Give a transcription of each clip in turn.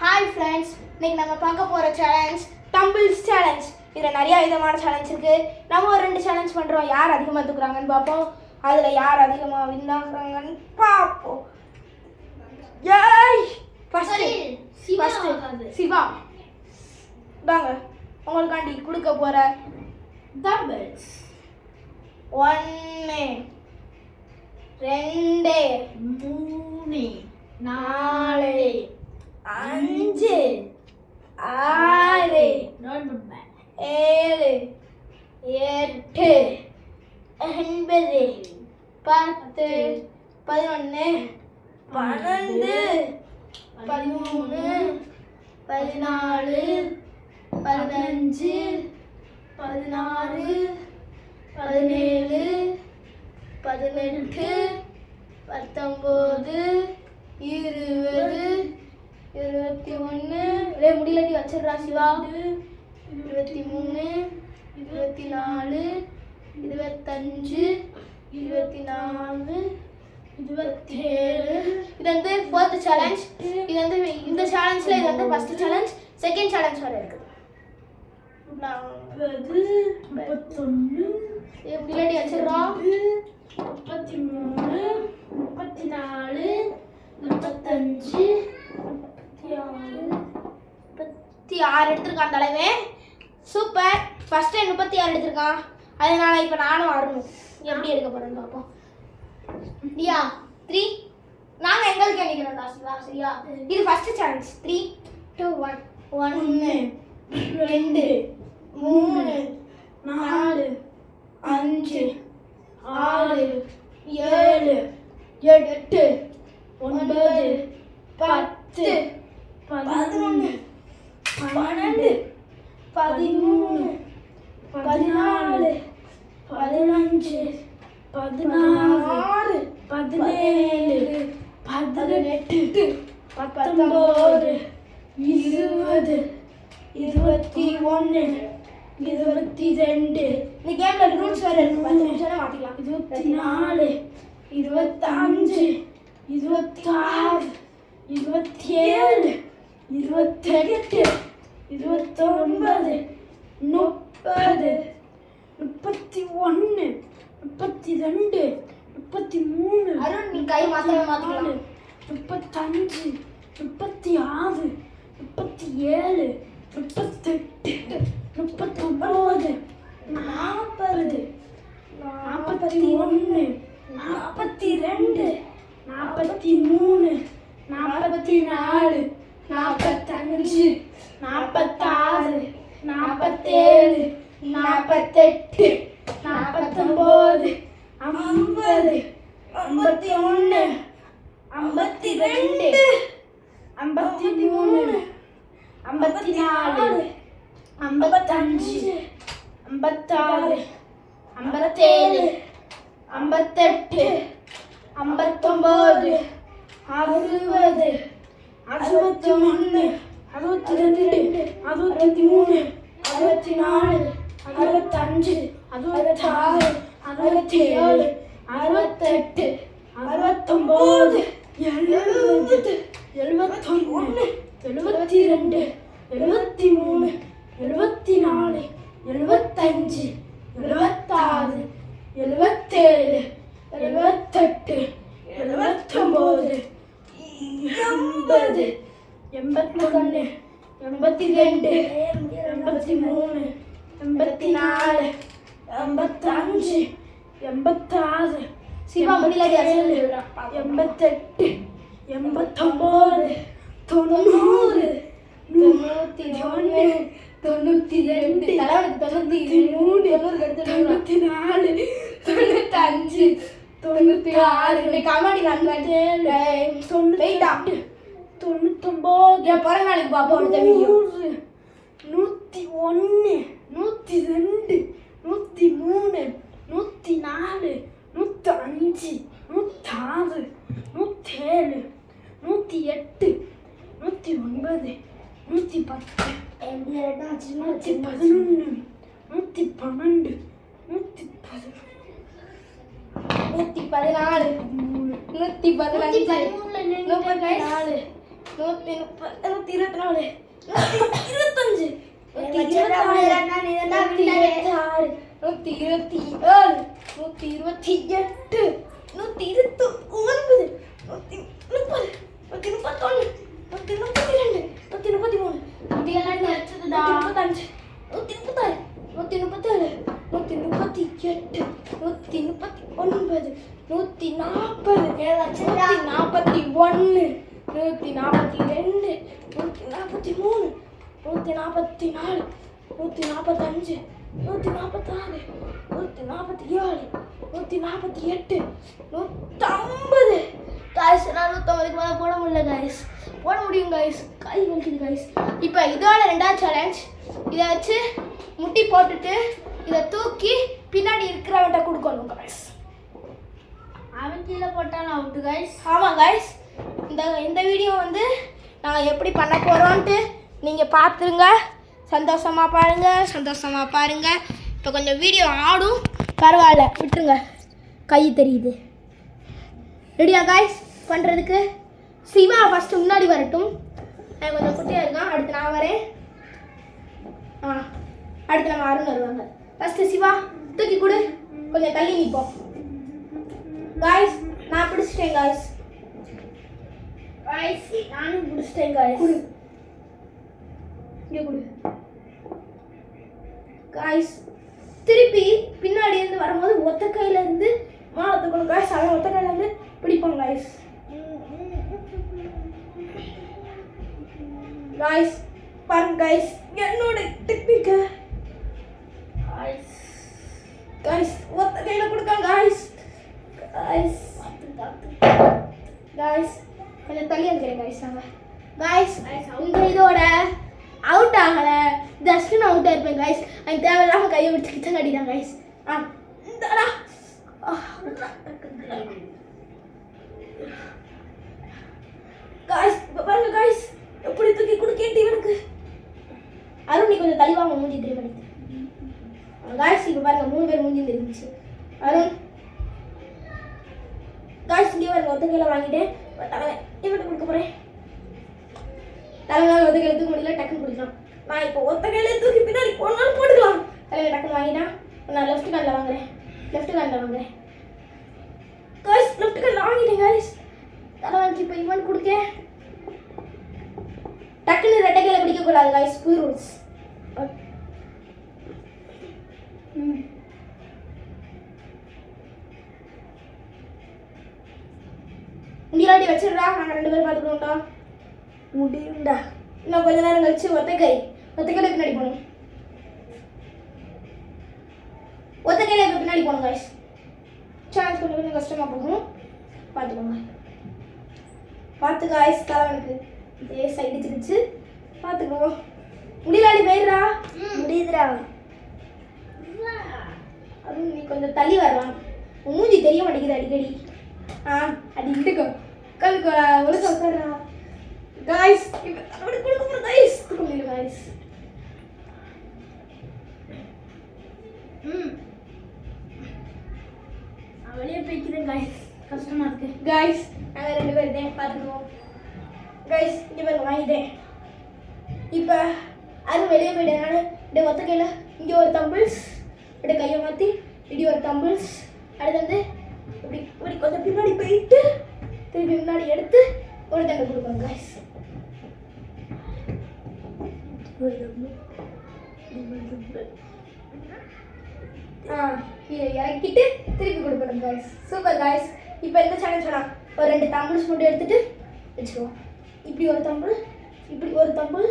Hi friends, இன்னைக்கு நம்ம பார்க்க போகிற சேலஞ்ச் டம்பிள்ஸ் சேலஞ்ச். இதில் நிறையா விதமான சேலஞ்ச் இருக்குது. நம்ம ஒரு 2 சேலஞ்ச் பண்ணுறோம். யார் அதிகமாக தூக்குறாங்கன்னு பார்ப்போம். அதில் யார் அதிகமாக வின்னாகிறாங்கன்னு பார்ப்போம். ஏய் ஃபஸ்ட்டு சிவா தாங்க உங்களுக்காண்டி கொடுக்க போகிற டம்பிள்ஸ் 1 2 3 4 5 6 7 8 9 10 11 12 13 14 15 16 17 18 19 20 21 முடியலட்டி வச்சிடுறா சிவா. 23 24 25 24 27. இது வந்து ஃபோர்த் சேலஞ்ச். இது வந்து இந்த சேலஞ்சில் இது வந்து ஃபர்ஸ்ட் சேலஞ்ச். செகண்ட் சேலஞ்ச் வர இருக்குது. 31 முடியலட்டி வச்சிடுறா. 33 34 35 36 எடுத்திருக்கான் தலைவே. சூப்பர். ஃபர்ஸ்ட் 36 எடுத்திருக்கான். அதனால இப்போ நானும் வரணும். எப்படி எடுக்க போறேன்னு பார்ப்போம். டியா 3 நாங்கள் எங்களுக்கு நினைக்கிறோம்டா சிவா. சரியா? இது ஃபர்ஸ்ட் சேலஞ்ச். 3 2 1 1 2 3 4 5 6 7 8 9 10 11 12 13 14 15 16 17 18 19 20 21 22. இந்த கேம்ல ரூல்ஸ் வேற இருக்கு. 10 நிமிஷம் மாத்திக்கலாம். 24 25 26 27 28 29 30 31 32 33. அருண் நீ கை மாத்திக்கலாம். 35 36 37 38 39 40 41 42 43 44 45 46 47 48 49 50 51 52 53 54 55 56 57 58 59 60 61 62 63 64 65 66 67 68 69 70 71 72 73 74 75 76 77 78 79 80 81 82 83 84 85 86 சிவா முடியல 88 89 90 91 92 தலைவனுக்கு 93 94 95 96 கமாடி நான் 98 99 பிறந்த நாளைக்கு பாப்பா அடுத்த வீடியோ 101 102 103 104 105 106 107 108 109 110 111 112 114 115 116 130 124 125 127 128 गाइस நான் 150க்கு மேல போட முடியல गाइस போட முடியும் गाइस கை வலிக்குது गाइस இப்போ இதோட ரெண்டாவது சேலஞ்ச் இத வச்சு முட்டி போட்டுட்டு இத தூக்கி பின்னாடி இருக்கிறவன்ட்ட கொடுக்கணும் गाइस அவன் கீழ போட்டான் அவுட் गाइस ஆமா गाइस இந்த வீடியோ வந்து நான் எப்படி பண்ண போறோம்னு நீங்க பாத்துருங்க சந்தோஷமா பாருங்க இப்போ கொஞ்சம் வீடியோ ஆடும் பரவாயில்லை விட்டுருங்க கை தெரியுது ரெடியா गाइस பண்ணுறதுக்கு சிவா ஃபஸ்ட்டு முன்னாடி வரட்டும் நான் கொஞ்சம் குட்டியாக இருக்கான் அடுத்து நான் வரேன் அடுத்து நம்ம அருண் வருவாங்க ஃபஸ்ட்டு சிவா தூக்கி கொடு கொஞ்சம் தள்ளி நிற்போம் गाइस நான் பிடிச்சிட்டேன் गाइस நானும் பிடிச்சிட்டேன் गाइस கொடு இங்கே கொடு गाइस திருப்பி பின்னாடி இருந்து வரும்போது ஒத்த கையில இருந்து மாலை தூக்கணும் गाइस அவன் ஒத்த கையில இருந்து பிடிப்பான் गाइस பாருங்க गाइस என்னோட டெக்னிக் गाइस ஒத்த கையில கொடுக்காங்க गाइस கொஞ்சம் தள்ளி வந்துறேன் गाइस நாங்க गाइस இந்த இதோட அவுட் ஆகல ஜஸ்ட் நான் அவுட் ஆயிருப்பேன் गाइस எனக்கு தேவையில்லாம கையை பிடிச்சி கிச்சன் கட்டிட்டான் गाइस இந்தடா गाइस பாருங்க गाइस எப்படி தூக்கி குடுக்கேன் இவனுக்கு அருண் நீ கொஞ்சம் தள்ளி வாங்க மூஞ்சி திருப்பி பண்ணிட்டு गाइस இப்போ பாருங்க மூணு பேர் மூஞ்சி தெரிஞ்சிச்சு அருண் गाइस இங்க பாருங்க ஒத்த கையில வாங்கிட்டேன் இவனுக்கு கொடுக்க போறேன் தலைமையில ஒத்த கையில தூக்க முடியல டக்குன்னு கொடுக்கலாம் நான் இப்போ ஒத்த கையில தூக்கி பின்னாடி போனாலும் போட்டுக்கலாம் தலைமையில டக்குன்னு வாங்கிட்டா நான் லெஃப்ட் காலில் வாங்குறேன் गाइस லெஃப்ட் காலில் வாங்கிட்டேன் गाइस தலைமைக்கு இப்போ இவன் கொடுக்க டக்குன்னு ரெட்டை கையில பிடிக்க கூடாது गाइस புது ரூல்ஸ் முடியலாடி வச்சிடுறா நாங்கள் 2 பேரும் பார்த்துக்கணும்டா முடியும்டா இன்னும் கொஞ்ச நேரம் கழிச்சு ஒத்த கையில பின்னாடி போகணும் ஒத்த கையில பின்னாடி போகணும் गाइस சான்ஸ் கொஞ்சம் கஷ்டமாக போகும் பார்த்துக்கோங்க பார்த்து गाइस தலைவனுக்கு இதே சைடு திருச்சு பார்த்துக்கோ முடியலாடி போயிடுறா முடியுதுடா அது நீ கொஞ்சம் தள்ளி வரலாம் மூஞ்சி தெரிய மாட்டேங்குது அடிக்கடி அடி விட்டுக்கோ கல்லுக்கு ஒழுக்க உட்காரா गाइस அப்படி கொடுக்க போற गाइस கொடுக்க முடியல गाइस வெளியே போய்க்கிறேன் गाइस கஷ்டமா இருக்கு गाइस நாங்க 2 பேர் தான் பாத்துக்குவோம் गाइस இங்க பாருங்க வாங்கிட்டேன் இப்போ அது வெளியே போயிட்டேன் நான் இந்த ஒத்த கையில இங்கே ஒரு தம்பிள்ஸ் இப்படி கையை மாற்றி இப்படி ஒரு தம்பிள்ஸ் அடுத்து வந்து இப்படி இப்படி கொஞ்சம் பின்னாடி போயிட்டு திருப்பி முன்னாடி எடுத்து ஒரு தண்டை கொடுக்கணும் गाइस கீழே இறக்கிட்டு திருப்பி கொடுக்கணும் गाइस சூப்பர் गाइस இப்போ இந்த சேலஞ்ச் வேணாம் ஒரு 2 தம்பிள்ஸ் மட்டும் எடுத்துட்டு வச்சுக்குவோம் இப்படி ஒரு தம்பிள் இப்படி ஒரு தம்பிள்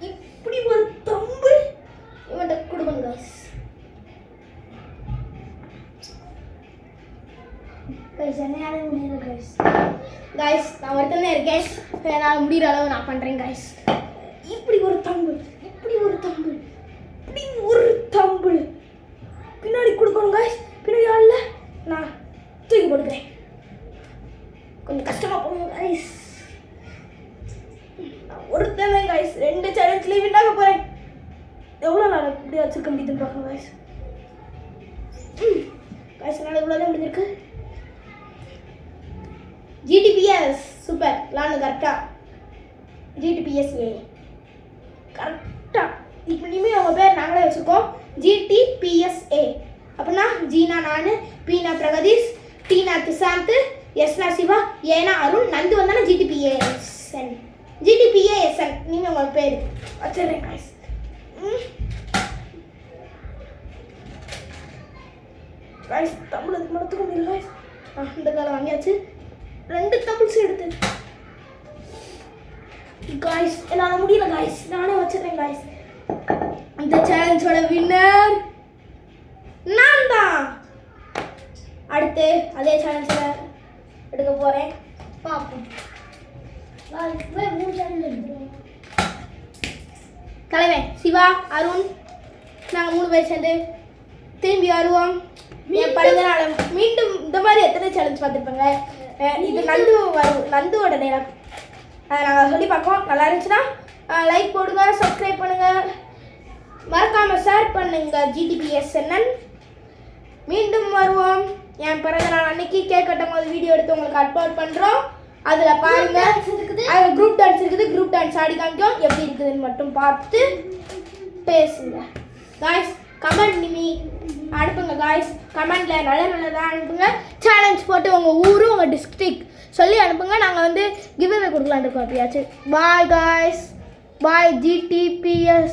இப்படி ஒரு தம்பிள் இவன்கிட்ட கொடுக்கணும் गाइस என்னால முடியல गाइस நான் ஒருத்தனே இருக்கேன் என்னால் முடிகிற அளவு நான் பண்ணுறேன் गाइस இப்படி ஒரு தம்பிள் இப்படி ஒரு தம்பிள் இப்படி ஒரு தம்பிள் பின்னாடி கொடுக்கணும் गाइस பின்னாடி ஆளல நான் தூக்கி போடுறேன் கொஞ்சம் கஷ்டமா போகும் गाइस ஒருத்தனே गाइस 2 சேலஞ்ச்ல வின் ஆக போறேன் எவ்வளவு நாள் இப்படி வச்சிருக்க முடியுதுன்னு பார்க்கணும் गाइस गाइस நாளை இவ்வளவு முடிஞ்சிருக்கு GTPS சூப்பர் லான் கரெக்டா GTPSA கரெக்டாக இப்போ இனிமேல் அவங்க பேர் நாங்களே வச்சுருக்கோம் GTPSA. அப்படின்னா ஜீனா நான், பீனா பிரகதீஷ், டீனா திசாந்த், எஸ்னா சிவா, ஏனா அருண், நந்து வந்தாலும் GTPASN. இனிமேல் உங்கள் பேர் வச்சிடுறேன் காய்ஸ். காய்ஸ் தமிழ் அதுக்கு மனத்துக்கு முடியல காய்ஸ். இந்த காலம் வாங்கியாச்சு. 2 தமிழ்ஸ் எடுத்து காய்ஸ் என்னால் முடியல காய்ஸ், நானே வச்சிடுறேன் காய்ஸ். இந்த சேலஞ்சோட வின்னர் நான் தான். அடுத்து அதே சேலஞ்சில் எடுக்க போகிறேன், பார்ப்போம். தலைவன் சிவா, அருண், நாங்கள் 3 பேர் சேர்ந்து திரும்பி வருவோம். என் பிறந்த நாள் மீண்டும் இந்த மாதிரி எத்தனை சேலஞ்ச் பார்த்துருப்பாங்க. இது நந்துவோட நேரம். அதை நாங்கள் சொல்லி பார்ப்போம். நல்லா இருந்துச்சுன்னா லைக் போடுங்க, சப்ஸ்கிரைப் பண்ணுங்கள், மறக்காமல் ஷேர் பண்ணுங்கள். GTPSN மீண்டும் வருவோம். என் பிறந்த நாள் அன்னைக்கு கேக் கட்டும் போது வீடியோ எடுத்து உங்களுக்கு அப்லோட் பண்ணுறோம். அதில் பாருங்கள், அதில் குரூப் டான்ஸ் இருக்குது. குரூப் டான்ஸ் ஆடி காமிக்கும், எப்படி இருக்குதுன்னு மட்டும் பார்த்து பேசுங்க காய்ஸ். கமெண்ட் அனுப்புங்க காய்ஸ். கமெண்டில் நல்லதாக அனுப்புங்க. சேலஞ்ச் போட்டு உங்கள் ஊர், உங்கள் டிஸ்ட்ரிக்ட் சொல்லி அனுப்புங்க. நாங்கள் வந்து கிவ்அவே கொடுக்கலான்னு இருக்கோம் எப்பயாச்சும். பாய் காய்ஸ், பாய். GTPSAN.